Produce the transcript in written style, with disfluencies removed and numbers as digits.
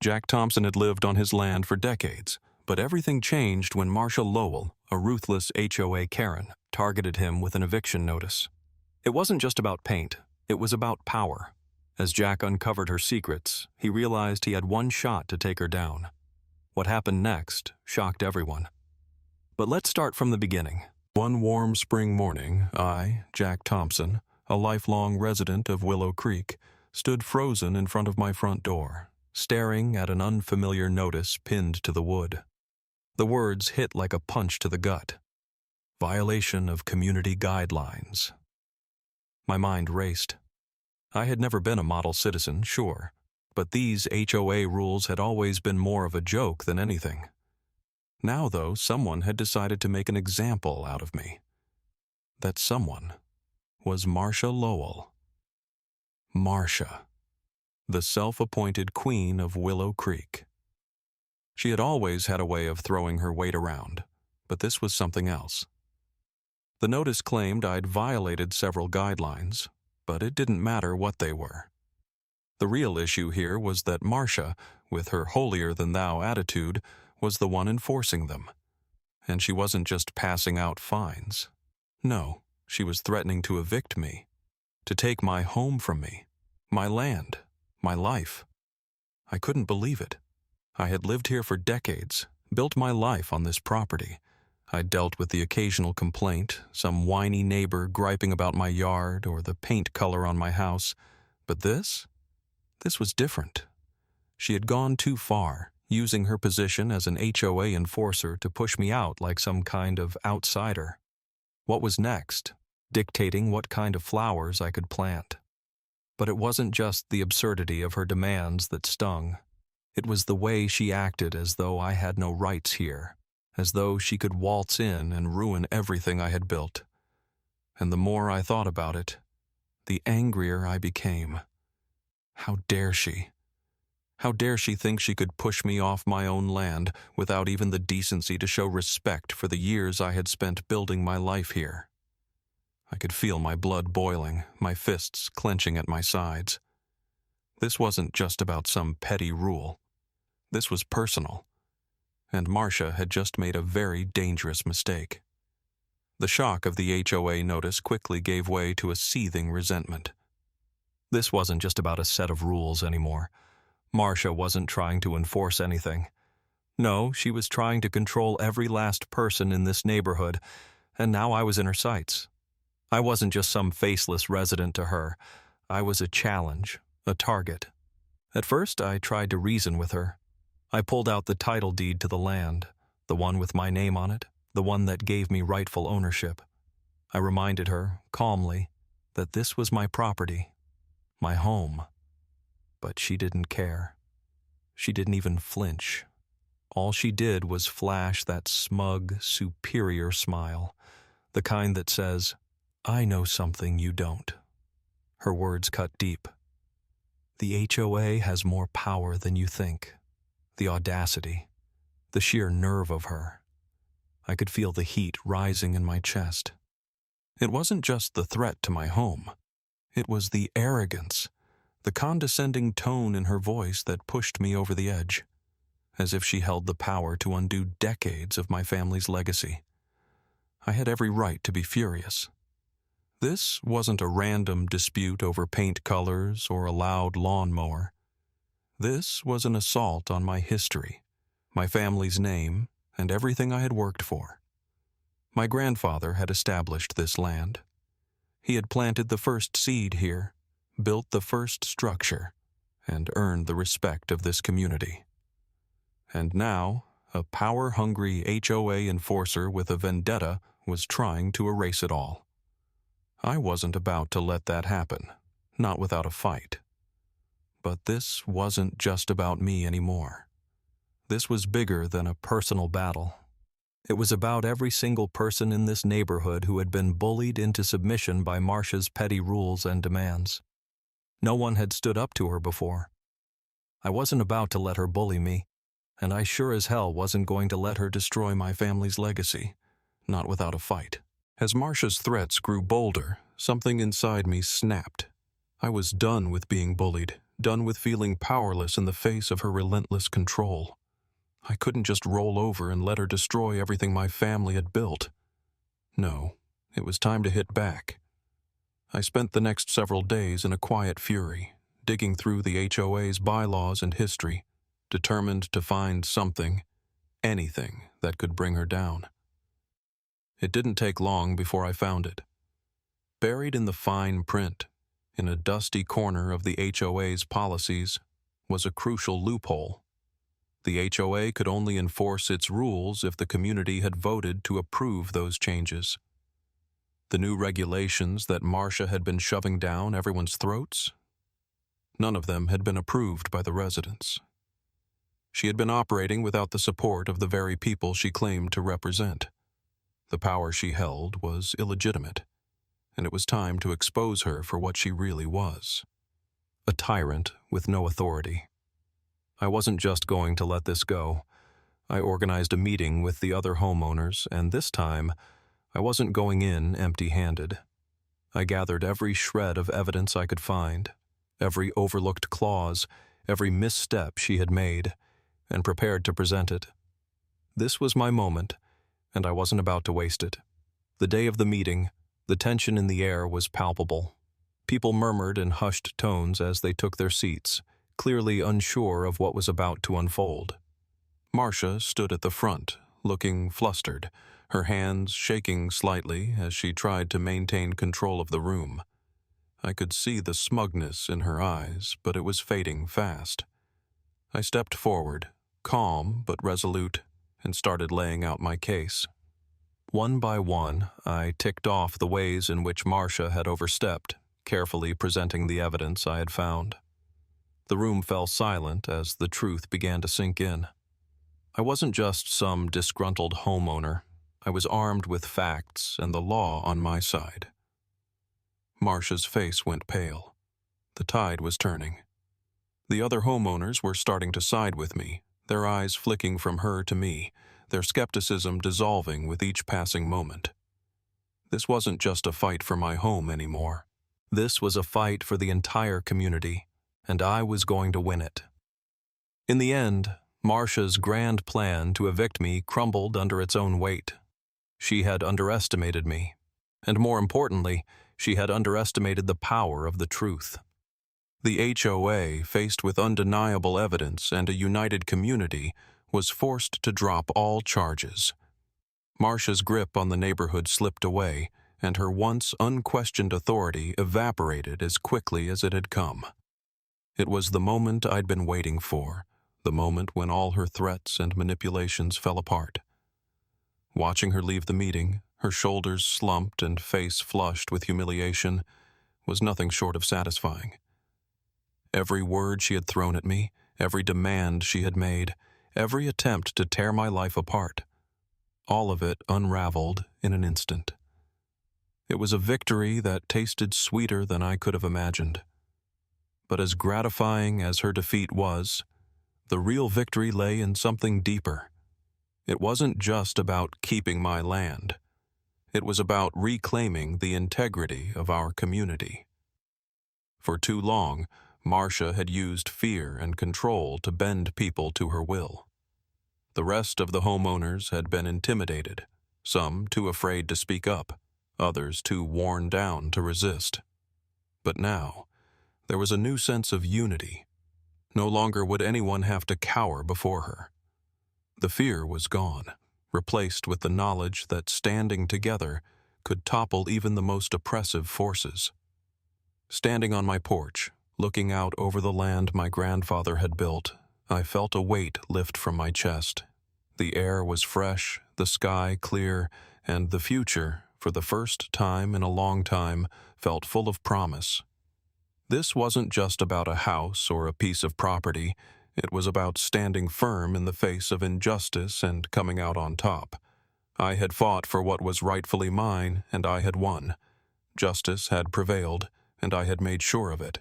Jack Thompson had lived on his land for decades, but everything changed when Marsha Lowell, a ruthless HOA Karen, targeted him with an eviction notice. It wasn't just about paint, it was about power. As Jack uncovered her secrets, he realized he had one shot to take her down. What happened next shocked everyone. But let's start from the beginning. One warm spring morning, I, Jack Thompson, a lifelong resident of Willow Creek, stood frozen in front of my front door, staring at an unfamiliar notice pinned to the wood. The words hit like a punch to the gut. Violation of community guidelines. My mind raced. I had never been a model citizen, sure, but these HOA rules had always been more of a joke than anything. Now, though, someone had decided to make an example out of me. That someone was Marsha Lowell. Marsha, the self-appointed queen of Willow Creek. She had always had a way of throwing her weight around, but this was something else. The notice claimed I'd violated several guidelines, but it didn't matter what they were. The real issue here was that Marsha, with her holier-than-thou attitude, was the one enforcing them. And she wasn't just passing out fines. No, she was threatening to evict me, to take my home from me, my land, my life. I couldn't believe it. I had lived here for decades, built my life on this property. I'd dealt with the occasional complaint, some whiny neighbor griping about my yard or the paint color on my house. But this was different. She had gone too far, using her position as an HOA enforcer to push me out like some kind of outsider. What was next? Dictating what kind of flowers I could plant. But it wasn't just the absurdity of her demands that stung. It was the way she acted as though I had no rights here, as though she could waltz in and ruin everything I had built. And the more I thought about it, the angrier I became. How dare she? How dare she think she could push me off my own land without even the decency to show respect for the years I had spent building my life here? I could feel my blood boiling, my fists clenching at my sides. This wasn't just about some petty rule. This was personal. And Marsha had just made a very dangerous mistake. The shock of the HOA notice quickly gave way to a seething resentment. This wasn't just about a set of rules anymore. Marsha wasn't trying to enforce anything. No, she was trying to control every last person in this neighborhood, and now I was in her sights. I wasn't just some faceless resident to her. I was a challenge, a target. At first, I tried to reason with her. I pulled out the title deed to the land, the one with my name on it, the one that gave me rightful ownership. I reminded her, calmly, that this was my property, my home. But she didn't care. She didn't even flinch. All she did was flash that smug, superior smile, the kind that says, "I know something you don't." Her words cut deep. The HOA has more power than you think. The audacity, the sheer nerve of her. I could feel the heat rising in my chest. It wasn't just the threat to my home. It was the arrogance, the condescending tone in her voice that pushed me over the edge, as if she held the power to undo decades of my family's legacy. I had every right to be furious. This wasn't a random dispute over paint colors or a loud lawnmower. This was an assault on my history, my family's name, and everything I had worked for. My grandfather had established this land. He had planted the first seed here, built the first structure, and earned the respect of this community. And now, a power-hungry HOA enforcer with a vendetta was trying to erase it all. I wasn't about to let that happen, not without a fight. But this wasn't just about me anymore. This was bigger than a personal battle. It was about every single person in this neighborhood who had been bullied into submission by Marsha's petty rules and demands. No one had stood up to her before. I wasn't about to let her bully me, and I sure as hell wasn't going to let her destroy my family's legacy, not without a fight. As Marsha's threats grew bolder, something inside me snapped. I was done with being bullied, done with feeling powerless in the face of her relentless control. I couldn't just roll over and let her destroy everything my family had built. No, it was time to hit back. I spent the next several days in a quiet fury, digging through the HOA's bylaws and history, determined to find something, anything that could bring her down. It didn't take long before I found it. Buried in the fine print, in a dusty corner of the HOA's policies, was a crucial loophole. The HOA could only enforce its rules if the community had voted to approve those changes. The new regulations that Marsha had been shoving down everyone's throats? None of them had been approved by the residents. She had been operating without the support of the very people she claimed to represent. The power she held was illegitimate, and it was time to expose her for what she really was. A tyrant with no authority. I wasn't just going to let this go. I organized a meeting with the other homeowners, and this time, I wasn't going in empty-handed. I gathered every shred of evidence I could find, every overlooked clause, every misstep she had made, and prepared to present it. This was my moment, and I wasn't about to waste it. The day of the meeting, the tension in the air was palpable. People murmured in hushed tones as they took their seats, clearly unsure of what was about to unfold. Marsha stood at the front, looking flustered, her hands shaking slightly as she tried to maintain control of the room. I could see the smugness in her eyes, but it was fading fast. I stepped forward, calm but resolute, and started laying out my case. One by one, I ticked off the ways in which Marsha had overstepped, carefully presenting the evidence I had found. The room fell silent as the truth began to sink in. I wasn't just some disgruntled homeowner. I was armed with facts and the law on my side. Marsha's face went pale. The tide was turning. The other homeowners were starting to side with me, their eyes flicking from her to me, their skepticism dissolving with each passing moment. This wasn't just a fight for my home anymore. This was a fight for the entire community, and I was going to win it. In the end, Marsha's grand plan to evict me crumbled under its own weight. She had underestimated me, and more importantly, she had underestimated the power of the truth. The HOA, faced with undeniable evidence and a united community, was forced to drop all charges. Marsha's grip on the neighborhood slipped away, and her once unquestioned authority evaporated as quickly as it had come. It was the moment I'd been waiting for, the moment when all her threats and manipulations fell apart. Watching her leave the meeting, her shoulders slumped and face flushed with humiliation, was nothing short of satisfying. Every word she had thrown at me, every demand she had made, every attempt to tear my life apart, all of it unraveled in an instant. It was a victory that tasted sweeter than I could have imagined. But as gratifying as her defeat was, the real victory lay in something deeper. It wasn't just about keeping my land. It was about reclaiming the integrity of our community. For too long, Marsha had used fear and control to bend people to her will. The rest of the homeowners had been intimidated, some too afraid to speak up, others too worn down to resist. But now, there was a new sense of unity. No longer would anyone have to cower before her. The fear was gone, replaced with the knowledge that standing together could topple even the most oppressive forces. Standing on my porch, looking out over the land my grandfather had built, I felt a weight lift from my chest. The air was fresh, the sky clear, and the future, for the first time in a long time, felt full of promise. This wasn't just about a house or a piece of property. It was about standing firm in the face of injustice and coming out on top. I had fought for what was rightfully mine, and I had won. Justice had prevailed, and I had made sure of it.